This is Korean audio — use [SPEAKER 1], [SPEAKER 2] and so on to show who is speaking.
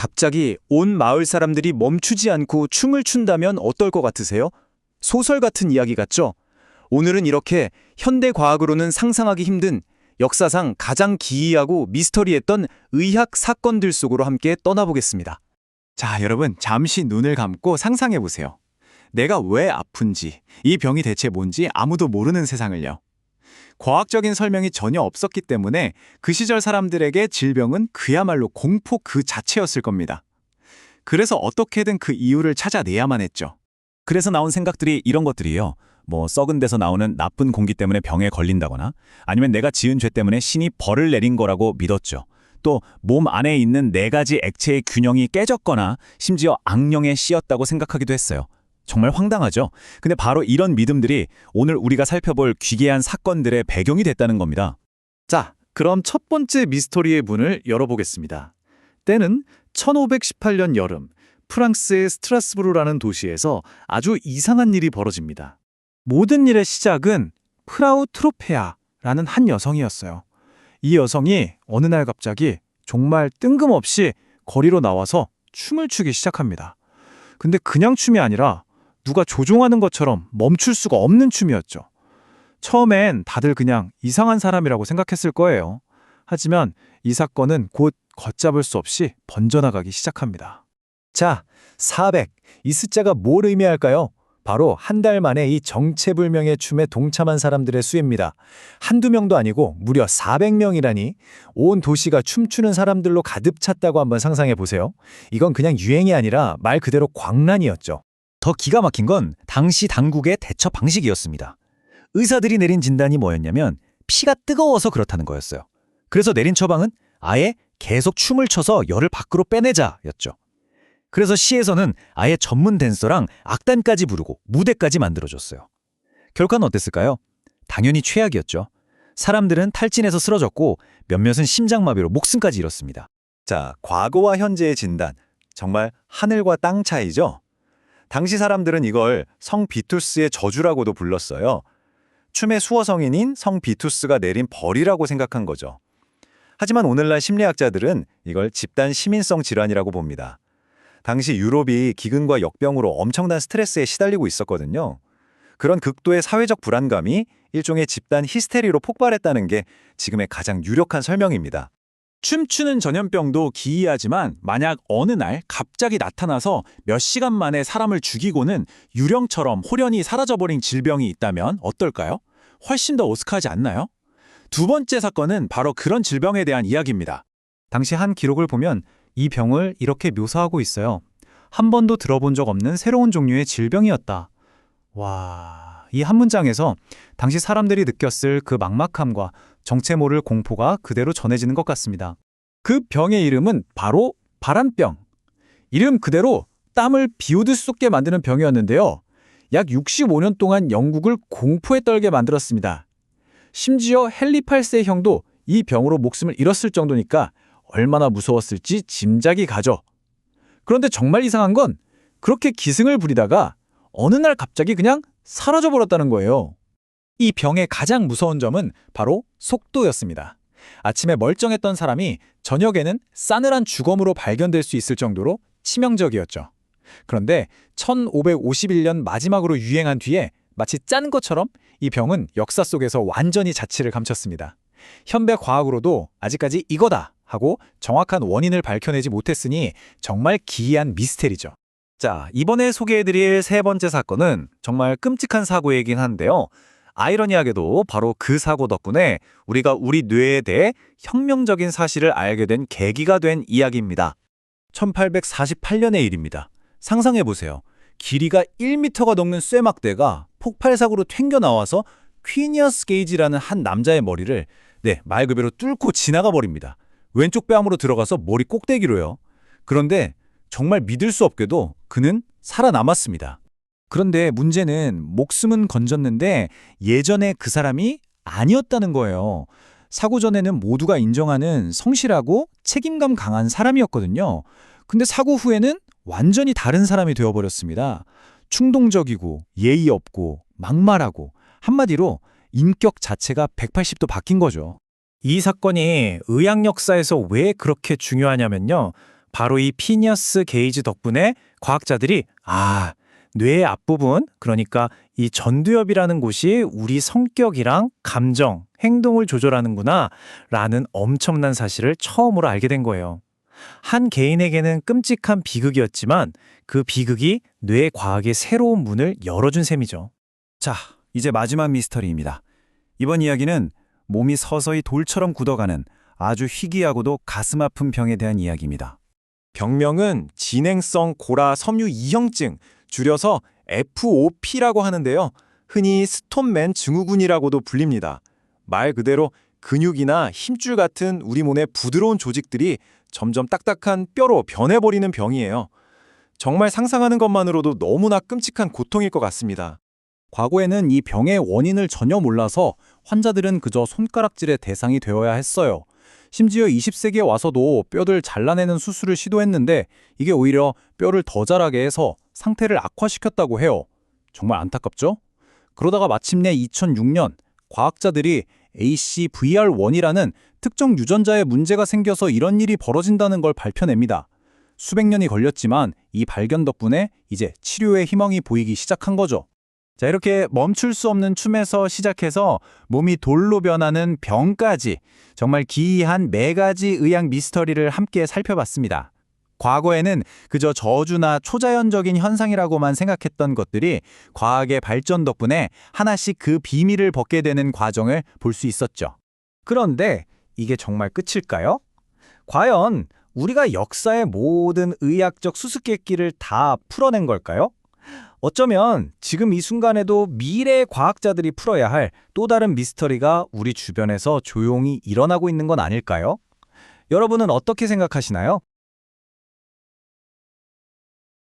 [SPEAKER 1] 갑자기 온 마을 사람들이 멈추지 않고 춤을 춘다면 어떨 것 같으세요? 소설 같은 이야기 같죠? 오늘은 이렇게 현대 과학으로는 상상하기 힘든 역사상 가장 기이하고 미스터리했던 의학 사건들 속으로 함께 떠나보겠습니다. 자, 여러분 잠시 눈을 감고 상상해 보세요. 내가 왜 아픈지, 이 병이 대체 뭔지 아무도 모르는 세상을요. 과학적인 설명이 전혀 없었기 때문에 그 시절 사람들에게 질병은 그야말로 공포 그 자체였을 겁니다. 그래서 어떻게든 그 이유를 찾아내야만 했죠.
[SPEAKER 2] 그래서 나온 생각들이 이런 것들이에요. 썩은 데서 나오는 나쁜 공기 때문에 병에 걸린다거나 아니면 내가 지은 죄 때문에 신이 벌을 내린 거라고 믿었죠. 또 몸 안에 있는 4가지 액체의 균형이 깨졌거나 심지어 악령에 씌었다고 생각하기도 했어요. 정말 황당하죠? 근데 바로 이런 믿음들이 오늘 우리가 살펴볼 귀괴한 사건들의 배경이 됐다는 겁니다.
[SPEAKER 3] 자, 그럼 첫 번째 미스터리의 문을 열어보겠습니다. 때는 1518년 여름, 프랑스의 스트라스부르라는 도시에서 아주 이상한 일이 벌어집니다.
[SPEAKER 4] 모든 일의 시작은 프라우 트로페아라는 한 여성이었어요. 이 여성이 어느 날 갑자기 정말 뜬금없이 거리로 나와서 춤을 추기 시작합니다. 근데 그냥 춤이 아니라 누가 조종하는 것처럼 멈출 수가 없는 춤이었죠. 처음엔 다들 그냥 이상한 사람이라고 생각했을 거예요. 하지만 이 사건은 곧 걷잡을 수 없이 번져나가기 시작합니다.
[SPEAKER 5] 자, 400. 이 숫자가 뭘 의미할까요? 바로 한 달 만에 이 정체불명의 춤에 동참한 사람들의 수입니다. 한두 명도 아니고 무려 400명이라니 온 도시가 춤추는 사람들로 가득 찼다고 한번 상상해 보세요. 이건 그냥 유행이 아니라 말 그대로 광란이었죠.
[SPEAKER 2] 더 기가 막힌 건 당시 당국의 대처 방식이었습니다. 의사들이 내린 진단이 뭐였냐면 피가 뜨거워서 그렇다는 거였어요. 그래서 내린 처방은 아예 계속 춤을 춰서 열을 밖으로 빼내자였죠. 그래서 시에서는 아예 전문 댄서랑 악단까지 부르고 무대까지 만들어줬어요. 결과는 어땠을까요? 당연히 최악이었죠. 사람들은 탈진해서 쓰러졌고 몇몇은 심장마비로 목숨까지 잃었습니다.
[SPEAKER 5] 자, 과거와 현재의 진단. 정말 하늘과 땅 차이죠? 당시 사람들은 이걸 성 비투스의 저주라고도 불렀어요. 춤의 수호성인인 성 비투스가 내린 벌이라고 생각한 거죠. 하지만 오늘날 심리학자들은 이걸 집단 시민성 질환이라고 봅니다. 당시 유럽이 기근과 역병으로 엄청난 스트레스에 시달리고 있었거든요. 그런 극도의 사회적 불안감이 일종의 집단 히스테리로 폭발했다는 게 지금의 가장 유력한 설명입니다.
[SPEAKER 1] 춤추는 전염병도 기이하지만 만약 어느 날 갑자기 나타나서 몇 시간 만에 사람을 죽이고는 유령처럼 홀연히 사라져버린 질병이 있다면 어떨까요? 훨씬 더 오스카하지 않나요? 두 번째 사건은 바로 그런 질병에 대한 이야기입니다.
[SPEAKER 4] 당시 한 기록을 보면 이 병을 이렇게 묘사하고 있어요. 한 번도 들어본 적 없는 새로운 종류의 질병이었다. 와, 이 한 문장에서 당시 사람들이 느꼈을 그 막막함과 정체 모를 공포가 그대로 전해지는 것 같습니다. 그 병의 이름은 바로 바람병. 이름 그대로 땀을 비오듯 쏟게 만드는 병이었는데요. 약 65년 동안 영국을 공포에 떨게 만들었습니다. 심지어 헨리 8세 형도 이 병으로 목숨을 잃었을 정도니까 얼마나 무서웠을지 짐작이 가죠. 그런데 정말 이상한 건 그렇게 기승을 부리다가 어느 날 갑자기 그냥 사라져버렸다는 거예요. 이 병의 가장 무서운 점은 바로 속도였습니다. 아침에 멀쩡했던 사람이 저녁에는 싸늘한 주검으로 발견될 수 있을 정도로 치명적이었죠. 그런데 1551년 마지막으로 유행한 뒤에 마치 짠 것처럼 이 병은 역사 속에서 완전히 자취를 감췄습니다. 현대 과학으로도 아직까지 이거다 하고 정확한 원인을 밝혀내지 못했으니 정말 기이한 미스테리죠.
[SPEAKER 3] 자, 이번에 소개해드릴 세 번째 사건은 정말 끔찍한 사고이긴 한데요. 아이러니하게도 바로 그 사고 덕분에 우리가 우리 뇌에 대해 혁명적인 사실을 알게 된 계기가 된 이야기입니다.
[SPEAKER 5] 1848년의 일입니다. 상상해보세요. 길이가 1m가 넘는 쇠막대가 폭발사고로 튕겨나와서 퀴니어스 게이지라는 한 남자의 머리를 말 그대로 뚫고 지나가 버립니다. 왼쪽 뺨으로 들어가서 머리 꼭대기로요. 그런데 정말 믿을 수 없게도 그는 살아남았습니다. 그런데 문제는 목숨은 건졌는데 예전에 그 사람이 아니었다는 거예요. 사고 전에는 모두가 인정하는 성실하고 책임감 강한 사람이었거든요. 근데 사고 후에는 완전히 다른 사람이 되어버렸습니다. 충동적이고 예의 없고 막말하고 한마디로 인격 자체가 180도 바뀐 거죠.
[SPEAKER 4] 이 사건이 의학 역사에서 왜 그렇게 중요하냐면요. 바로 이 피니어스 게이지 덕분에 과학자들이 뇌의 앞부분, 그러니까 이 전두엽이라는 곳이 우리 성격이랑 감정, 행동을 조절하는구나 라는 엄청난 사실을 처음으로 알게 된 거예요. 한 개인에게는 끔찍한 비극이었지만 그 비극이 뇌 과학의 새로운 문을 열어준 셈이죠.
[SPEAKER 2] 자, 이제 마지막 미스터리입니다. 이번 이야기는 몸이 서서히 돌처럼 굳어가는 아주 희귀하고도 가슴 아픈 병에 대한 이야기입니다.
[SPEAKER 1] 병명은 진행성 고라 섬유 이형증, 줄여서 FOP라고 하는데요. 흔히 스톤맨 증후군이라고도 불립니다. 말 그대로 근육이나 힘줄 같은 우리 몸의 부드러운 조직들이 점점 딱딱한 뼈로 변해버리는 병이에요. 정말 상상하는 것만으로도 너무나 끔찍한 고통일 것 같습니다.
[SPEAKER 5] 과거에는 이 병의 원인을 전혀 몰라서 환자들은 그저 손가락질의 대상이 되어야 했어요. 심지어 20세기에 와서도 뼈를 잘라내는 수술을 시도했는데 이게 오히려 뼈를 더 자라게 해서 상태를 악화시켰다고 해요. 정말 안타깝죠? 그러다가 마침내 2006년 과학자들이 ACVR1이라는 특정 유전자에 문제가 생겨서 이런 일이 벌어진다는 걸 발표냅니다. 수백 년이 걸렸지만 이 발견 덕분에 이제 치료의 희망이 보이기 시작한 거죠.
[SPEAKER 4] 자, 이렇게 멈출 수 없는 춤에서 시작해서 몸이 돌로 변하는 병까지 정말 기이한 4가지 의학 미스터리를 함께 살펴봤습니다. 과거에는 그저 저주나 초자연적인 현상이라고만 생각했던 것들이 과학의 발전 덕분에 하나씩 그 비밀을 벗게 되는 과정을 볼 수 있었죠. 그런데 이게 정말 끝일까요? 과연 우리가 역사의 모든 의학적 수수께끼를 다 풀어낸 걸까요? 어쩌면 지금 이 순간에도 미래의 과학자들이 풀어야 할 또 다른 미스터리가 우리 주변에서 조용히 일어나고 있는 건 아닐까요? 여러분은 어떻게 생각하시나요?